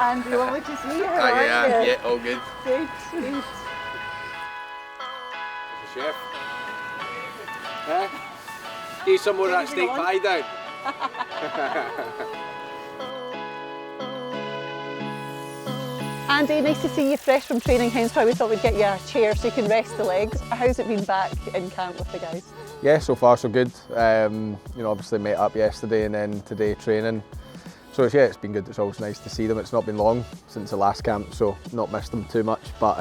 Andy, lovely to see you. How are you? Yeah, all good. Good, good. Chef. Huh? Do some more of that steak pie down. Andy, nice to see you fresh from training, hence why we thought we'd get you a chair so you can rest the legs. How's it been back in camp with the guys? Yeah, so far so good. Obviously met up yesterday and then today training. So it's been good. It's always nice to see them. It's not been long since the last camp, so not missed them too much. But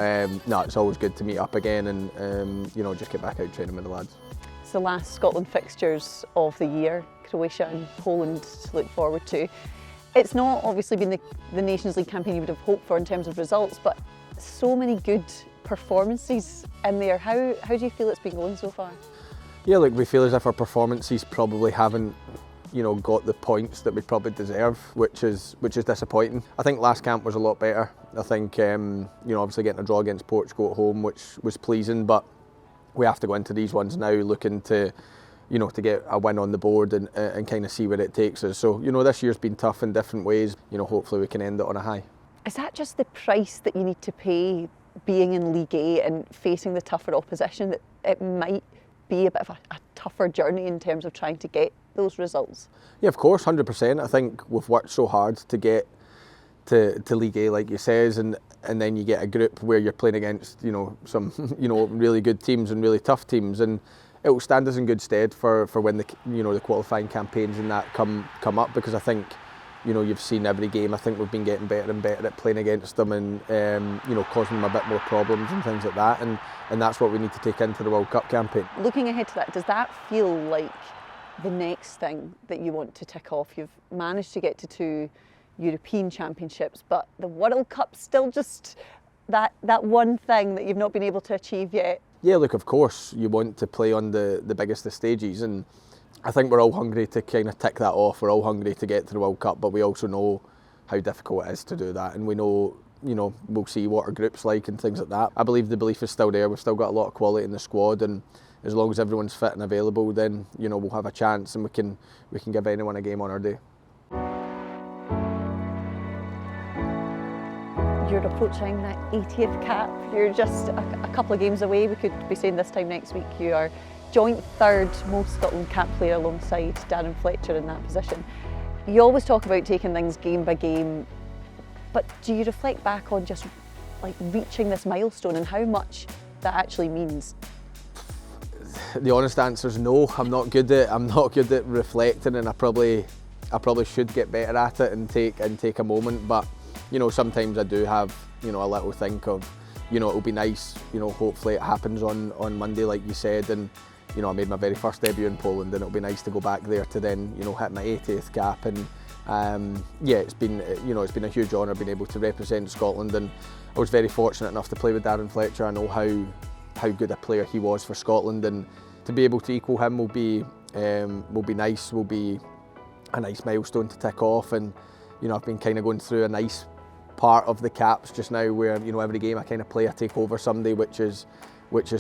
no, it's always good to meet up again and just get back out training with the lads. It's the last Scotland fixtures of the year, Croatia and Poland to look forward to. It's not obviously been the Nations League campaign you would have hoped for in terms of results, but so many good performances in there. How do you feel it's been going so far? Yeah, look, we feel as if our performances probably haven't got the points that we probably deserve, which is disappointing. I think last camp was a lot better. I think obviously getting a draw against Portugal at home, which was pleasing, but we have to go into these ones now looking to get a win on the board and kind of see where it takes us. So this year's been tough in different ways. Hopefully we can end it on a high. Is that just the price that you need to pay being in League A and facing the tougher opposition, that it might be a bit of a tougher journey in terms of trying to get those results? Yeah, of course, 100%. I think we've worked so hard to get to League A, like you says, and then you get a group where you're playing against some really good teams and really tough teams, and it will stand us in good stead for when the qualifying campaigns and that come up, because I think you've seen every game. I think we've been getting better and better at playing against them and causing them a bit more problems and things like that, and that's what we need to take into the World Cup campaign. Looking ahead to that, does that feel like the next thing that you want to tick off? You've managed to get to 2 European Championships, but the World Cup's still just that one thing that you've not been able to achieve yet. Yeah, look, of course you want to play on the biggest of stages, and I think we're all hungry to kind of tick that off. We're all hungry to get to the World Cup, but we also know how difficult it is to do that, and we know we'll see what our group's like and things like that. I believe the belief is still there. We've still got a lot of quality in the squad, and as long as everyone's fit and available, then we'll have a chance, and we can give anyone a game on our day. You're approaching that 80th cap. You're just a couple of games away. We could be saying this time next week you are joint third most Scotland cap player alongside Darren Fletcher in that position. You always talk about taking things game by game, but do you reflect back on just like reaching this milestone and how much that actually means? The honest answer is no. I'm not good at reflecting, and I probably should get better at it and take a moment. But sometimes I do have a little think of it'll be nice. Hopefully it happens on Monday, like you said, and I made my very first debut in Poland, and it'll be nice to go back there to then hit my 80th cap. And it's been a huge honour being able to represent Scotland, and I was very fortunate enough to play with Darren Fletcher. I know how good a player he was for Scotland, and to be able to equal him will be nice. Will be a nice milestone to tick off, and I've been kind of going through a nice part of the caps just now, where every game I kind of play, I take over somebody, which is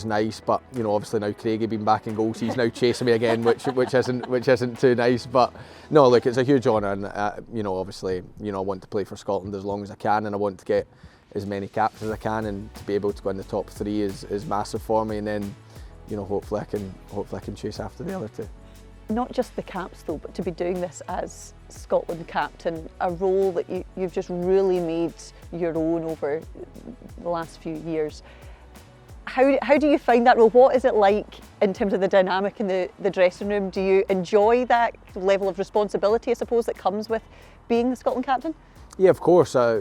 nice. But obviously now Craigie being back in goals, he's now chasing me again, which isn't too nice. But no, look, it's a huge honour, and obviously I want to play for Scotland as long as I can, and I want to get as many caps as I can, and to be able to go in the top 3 is massive for me, and then hopefully I can chase after the other 2. Not just the caps though, but to be doing this as Scotland captain, a role that you've just really made your own over the last few years. How do you find that role? What is it like in terms of the dynamic in the dressing room? Do you enjoy that level of responsibility, I suppose, that comes with being the Scotland captain? Yeah, of course. I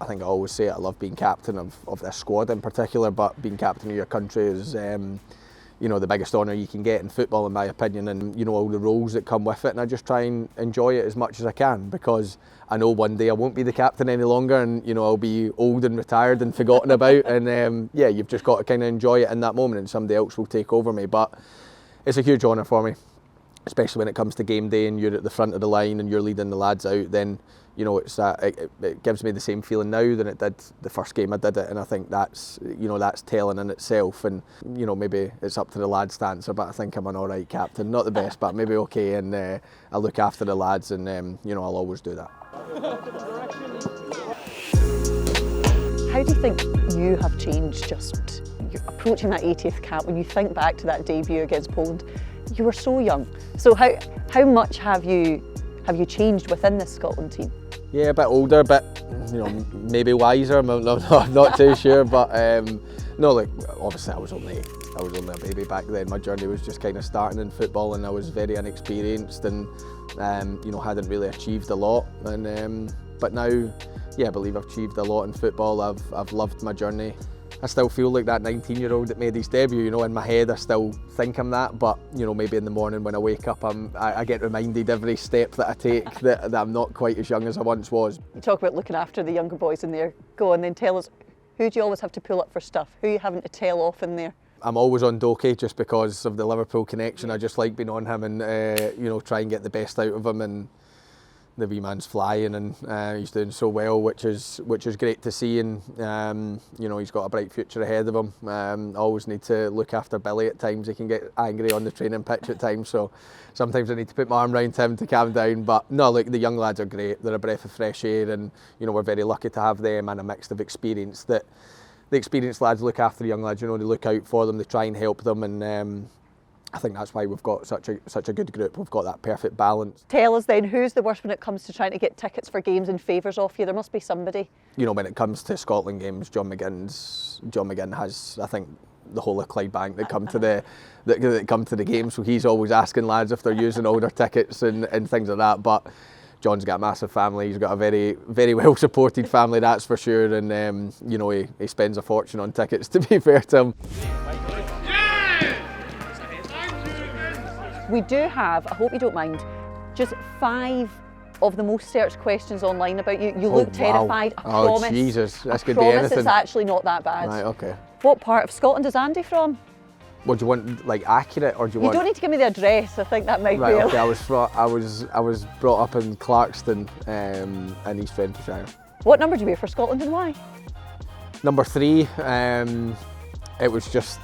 think I always say it, I love being captain of this squad in particular, but being captain of your country is the biggest honour you can get in football, in my opinion, and all the roles that come with it, and I just try and enjoy it as much as I can, because I know one day I won't be the captain any longer, and I'll be old and retired and forgotten about, and you've just got to kind of enjoy it in that moment, and somebody else will take over me. But it's a huge honour for me, especially when it comes to game day and you're at the front of the line and you're leading the lads out. Then it gives me the same feeling now than it did the first game I did it, and I think that's telling in itself. And maybe it's up to the lads to answer, but I think I'm an alright captain, not the best, but maybe okay, and I look after the lads, and I'll always do that. How do you think you have changed just approaching that 80th cap? When you think back to that debut against Poland, you were so young. So how much have you changed within this Scotland team? Yeah, a bit older, but maybe wiser. I'm not too sure, but no, like obviously I was only a baby back then. My journey was just kind of starting in football, and I was very inexperienced, and hadn't really achieved a lot. And but now, yeah, I believe I've achieved a lot in football. I've loved my journey. I still feel like that 19-year-old that made his debut. In my head I still think I'm that, but maybe in the morning when I wake up, I get reminded every step that I take that I'm not quite as young as I once was. You talk about looking after the younger boys in there. Go on then, tell us, who do you always have to pull up for stuff? Who are you having to tell off in there? I'm always on Doki just because of the Liverpool connection. I just like being on him and try and get the best out of him, and the wee man's flying, and he's doing so well, which is great to see. And he's got a bright future ahead of him. I always need to look after Billy at times. He can get angry on the training pitch at times, so sometimes I need to put my arm around him to calm down. But no, look, the young lads are great. They're a breath of fresh air, and we're very lucky to have them and a mix of experience. That the experienced lads look after the young lads. They look out for them. They try and help them, and I think that's why we've got such a good group. We've got that perfect balance. Tell us then, who's the worst when it comes to trying to get tickets for games and favours off you? There must be somebody. When it comes to Scotland games, John McGinn has, I think, the whole of Clydebank that come to the games. So he's always asking lads if they're using older tickets and things like that. But John's got a massive family. He's got a very, very well supported family, that's for sure. And he spends a fortune on tickets, to be fair to him. We do have, I hope you don't mind, just 5 of the most searched questions online about you. You look terrified, I promise. Oh Jesus, this could be anything. I promise anything. it's actually not that bad. Right, okay. What part of Scotland is Andy from? What do you want, like accurate, or do you want? You don't need to give me the address. I think that might right, be. Okay, I was brought up in Clarkston, in East Renfrewshire. What number do you wear for Scotland and why? Number 3. It was just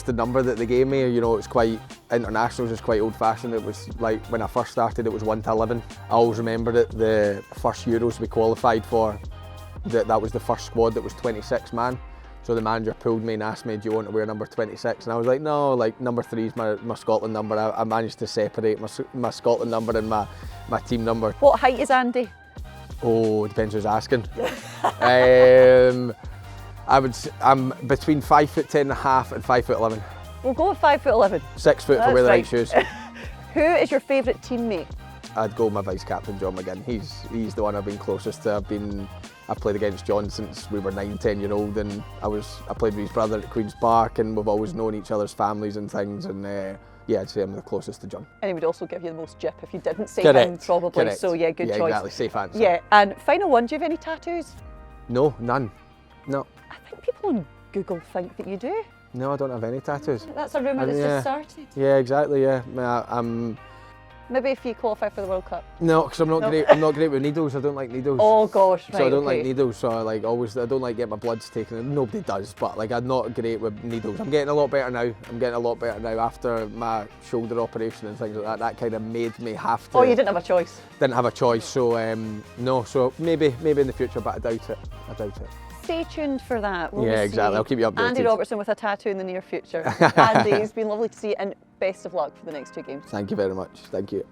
a number that they gave me. It's quite international. It's quite old-fashioned. It was like when I first started, it was 1 to 11. I always remember it. The first Euros we qualified for, that was the first squad that was 26 man. So the manager pulled me and asked me, "Do you want to wear number 26?" And I was like, "No, like number 3 is my Scotland number." I managed to separate my Scotland number and my team number. What height is Andy? Oh, depends who's asking. I'm between 5'10.5" and 5'11". We'll go with 5'11". 6 foot for wearing the right shoes. Who is your favourite teammate? I'd go with my vice captain, John McGinn. He's the one I've been closest to. I've played against John since we were 9, 10-year-old, and I played with his brother at Queen's Park, and we've always known each other's families and things. And I'd say I'm the closest to John. And he would also give you the most jip if you didn't say Correct. him, probably. Correct. So yeah, good choice. Exactly. Safe answer. Yeah, and final one. Do you have any tattoos? No, none. No. I think people on Google think that you do. No, I don't have any tattoos. That's a rumour that's just started. Yeah, exactly. Yeah, Maybe if you qualify for the World Cup. No, because I'm not great. I'm not great with needles. I don't like needles. Oh gosh, right. So I don't like needles. So I don't like getting my bloods taken. Nobody does, but I'm not great with needles. I'm getting a lot better now. After my shoulder operation and things like that. That kind of made me have to. Oh, you didn't have a choice. Didn't have a choice. So no. So maybe in the future, but I doubt it. Stay tuned for that. We'll Yeah, exactly. I'll keep you updated. Andy Robertson with a tattoo in the near future. Andy, it's been lovely to see you, and best of luck for the next 2 games. Thank you very much. Thank you.